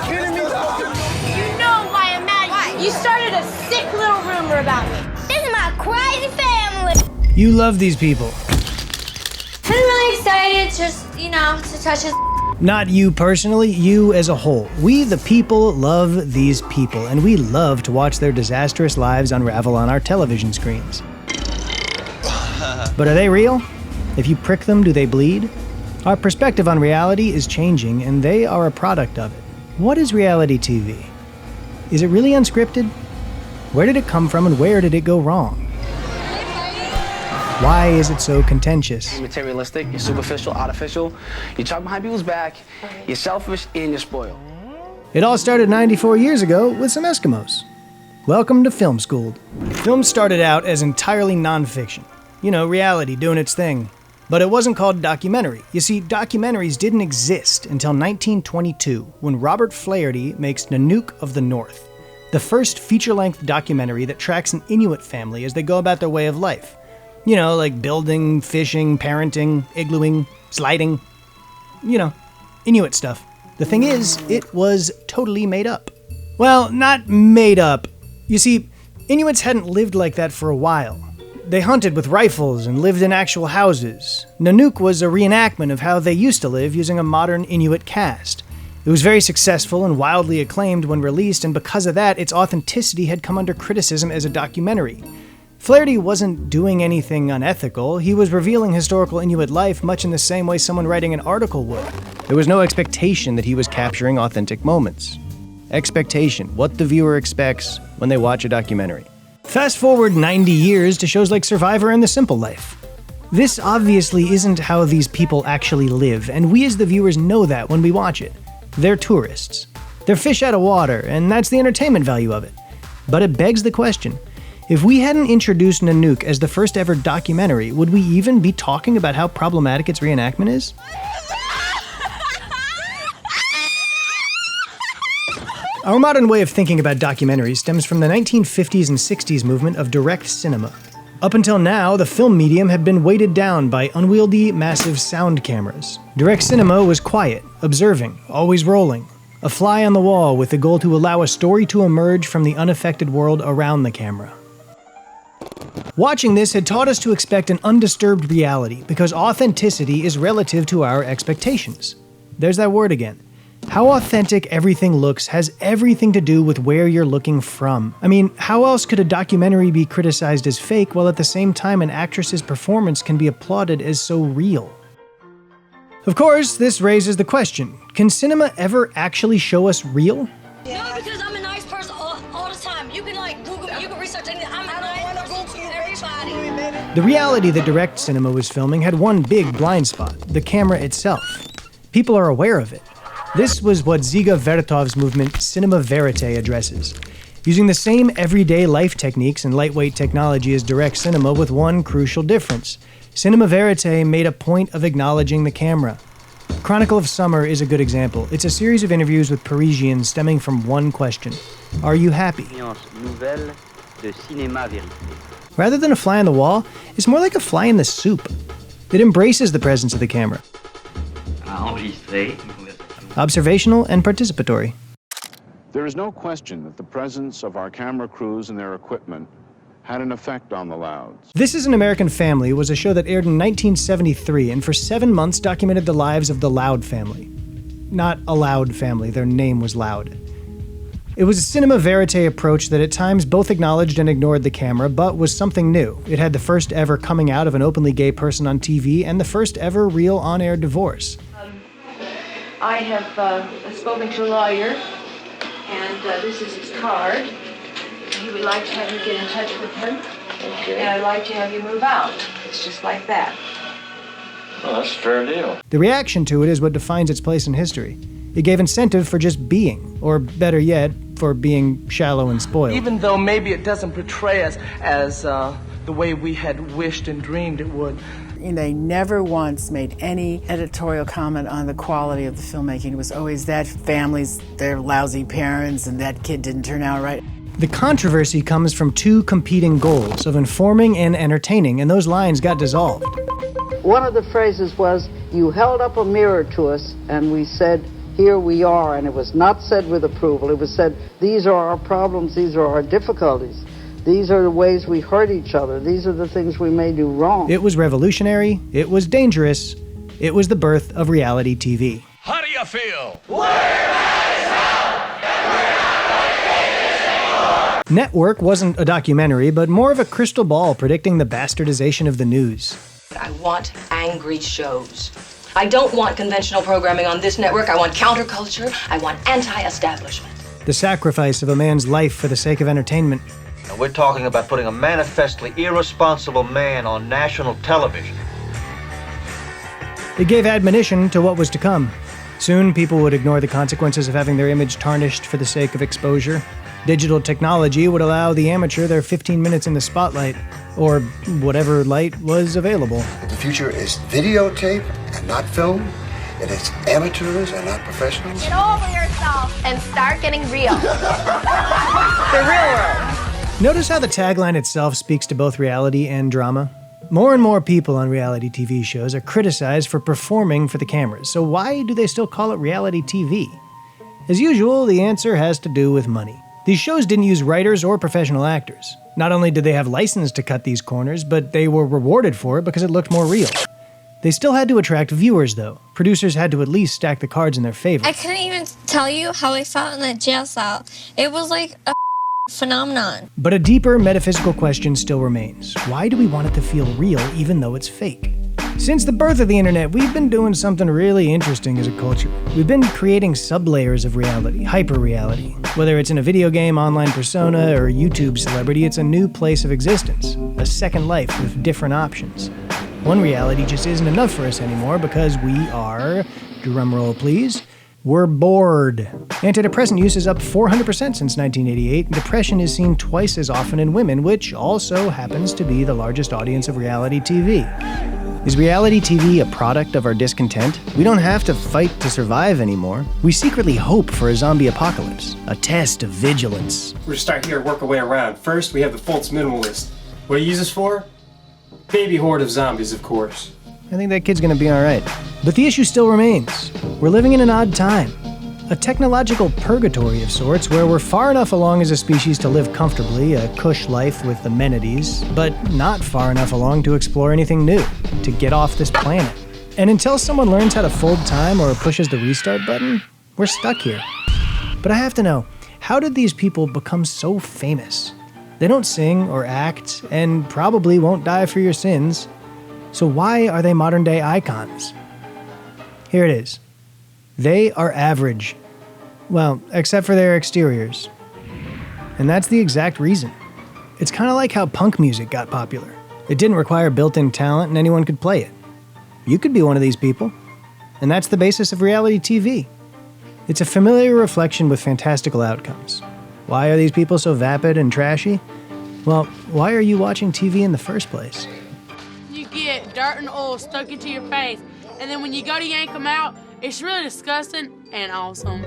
kidding me? You know why I'm mad. Why? You started a sick little rumor about me. This is my crazy family. You love these people. I'm really excited just, to touch his. Not you personally, you as a whole. We, the people, love these people, and we love to watch their disastrous lives unravel on our television screens. But are they real? If you prick them, do they bleed? Our perspective on reality is changing, and they are a product of it. What is reality TV? Is it really unscripted? Where did it come from, and where did it go wrong? Why is it so contentious? You're materialistic, you're superficial, artificial, you talk behind people's back, you're selfish, and you're spoiled. It all started 94 years ago with some Eskimos. Welcome to Film Schooled. Film started out as entirely non-fiction. Reality doing its thing. But it wasn't called documentary. You see, documentaries didn't exist until 1922, when Robert Flaherty makes Nanook of the North, the first feature-length documentary that tracks an Inuit family as they go about their way of life. Like building, fishing, parenting, iglooing, sliding. Inuit stuff. The thing is, it was totally made up. Well, not made up. You see, Inuits hadn't lived like that for a while. They hunted with rifles and lived in actual houses. Nanook was a reenactment of how they used to live using a modern Inuit cast. It was very successful and wildly acclaimed when released, and because of that, its authenticity had come under criticism as a documentary. Flaherty wasn't doing anything unethical. He was revealing historical Inuit life much in the same way someone writing an article would. There was no expectation that he was capturing authentic moments. Expectation, what the viewer expects when they watch a documentary. Fast forward 90 years to shows like Survivor and The Simple Life. This obviously isn't how these people actually live, and we as the viewers know that when we watch it. They're tourists. They're fish out of water, and that's the entertainment value of it. But it begs the question, if we hadn't introduced Nanook as the first ever documentary, would we even be talking about how problematic its reenactment is? Our modern way of thinking about documentaries stems from the 1950s and 60s movement of direct cinema. Up until now, the film medium had been weighted down by unwieldy, massive sound cameras. Direct cinema was quiet, observing, always rolling. A fly on the wall with the goal to allow a story to emerge from the unaffected world around the camera. Watching this had taught us to expect an undisturbed reality because authenticity is relative to our expectations. There's that word again. How authentic everything looks has everything to do with where you're looking from. I mean, how else could a documentary be criticized as fake while at the same time an actress's performance can be applauded as so real? Of course, this raises the question, can cinema ever actually show us real? No, because I'm a nice person all the time. You can Google, you can research anything. I'm a nice person to everybody. The reality that direct cinema was filming had one big blind spot, the camera itself. People are aware of it. This was what Dziga Vertov's movement Cinema Vérité addresses, using the same everyday life techniques and lightweight technology as direct cinema with one crucial difference. Cinema Vérité made a point of acknowledging the camera. Chronicle of Summer is a good example. It's a series of interviews with Parisians stemming from one question. Are you happy? Rather than a fly on the wall, it's more like a fly in the soup. It embraces the presence of the camera. Observational and participatory. There is no question that the presence of our camera crews and their equipment had an effect on the Louds. This Is an American Family was a show that aired in 1973 and for 7 months documented the lives of the Loud family. Not a loud family, their name was Loud. It was a cinema verite approach that at times both acknowledged and ignored the camera, but was something new. It had the first ever coming out of an openly gay person on TV and the first ever real on-air divorce. I have spoken to a lawyer, and this is his card. He would like to have you get in touch with him, okay. And I'd like to have you move out. It's just like that. Well, that's a fair deal. The reaction to it is what defines its place in history. It gave incentive for just being, or better yet, for being shallow and spoiled. Even though maybe it doesn't portray us as the way we had wished and dreamed it would. They never once made any editorial comment on the quality of the filmmaking. It was always that family's, their lousy parents, and that kid didn't turn out right. The controversy comes from two competing goals of informing and entertaining, and those lines got dissolved. One of the phrases was, you held up a mirror to us and we said, here we are, and it was not said with approval. It was said, these are our problems, these are our difficulties. These are the ways we hurt each other. These are the things we may do wrong. It was revolutionary. It was dangerous. It was the birth of reality TV. How do you feel? Network wasn't a documentary, but more of a crystal ball predicting the bastardization of the news. I want angry shows. I don't want conventional programming on this network. I want counterculture. I want anti-establishment. The sacrifice of a man's life for the sake of entertainment. Now we're talking about putting a manifestly irresponsible man on national television. It gave admonition to what was to come. Soon, people would ignore the consequences of having their image tarnished for the sake of exposure. Digital technology would allow the amateur their 15 minutes in the spotlight, or whatever light was available. The future is videotape and not film. It is amateurs and not professionals. Get over yourself and start getting real. The real world. Notice how the tagline itself speaks to both reality and drama? More and more people on reality TV shows are criticized for performing for the cameras, so why do they still call it reality TV? As usual, the answer has to do with money. These shows didn't use writers or professional actors. Not only did they have license to cut these corners, but they were rewarded for it because it looked more real. They still had to attract viewers, though. Producers had to at least stack the cards in their favor. I couldn't even tell you how I felt in that jail cell. It was like a phenomenon. But a deeper metaphysical question still remains. Why do we want it to feel real even though it's fake? Since the birth of the internet, we've been doing something really interesting as a culture. We've been creating sub-layers of reality, hyper-reality. Whether it's in a video game, online persona, or YouTube celebrity, it's a new place of existence, a second life with different options. One reality just isn't enough for us anymore because we are, drumroll please, we're bored. Antidepressant use is up 400% since 1988. Depression is seen twice as often in women, which also happens to be the largest audience of reality TV. Is reality TV a product of our discontent? We don't have to fight to survive anymore. We secretly hope for a zombie apocalypse, a test of vigilance. We're gonna start here and work our way around. First, we have the Fultz minimalist. What do you use this for? Baby horde of zombies, of course. I think that kid's gonna be alright. But the issue still remains. We're living in an odd time. A technological purgatory of sorts where we're far enough along as a species to live comfortably, a cush life with amenities, but not far enough along to explore anything new, to get off this planet. And until someone learns how to fold time or pushes the restart button, we're stuck here. But I have to know, how did these people become so famous? They don't sing or act, and probably won't die for your sins. So why are they modern day icons? Here it is. They are average. Well, except for their exteriors. And that's the exact reason. It's kind of like how punk music got popular. It didn't require built-in talent and anyone could play it. You could be one of these people. And that's the basis of reality TV. It's a familiar reflection with fantastical outcomes. Why are these people so vapid and trashy? Well, why are you watching TV in the first place? You get dirt and oil stuck into your face, and then when you go to yank them out, it's really disgusting and awesome.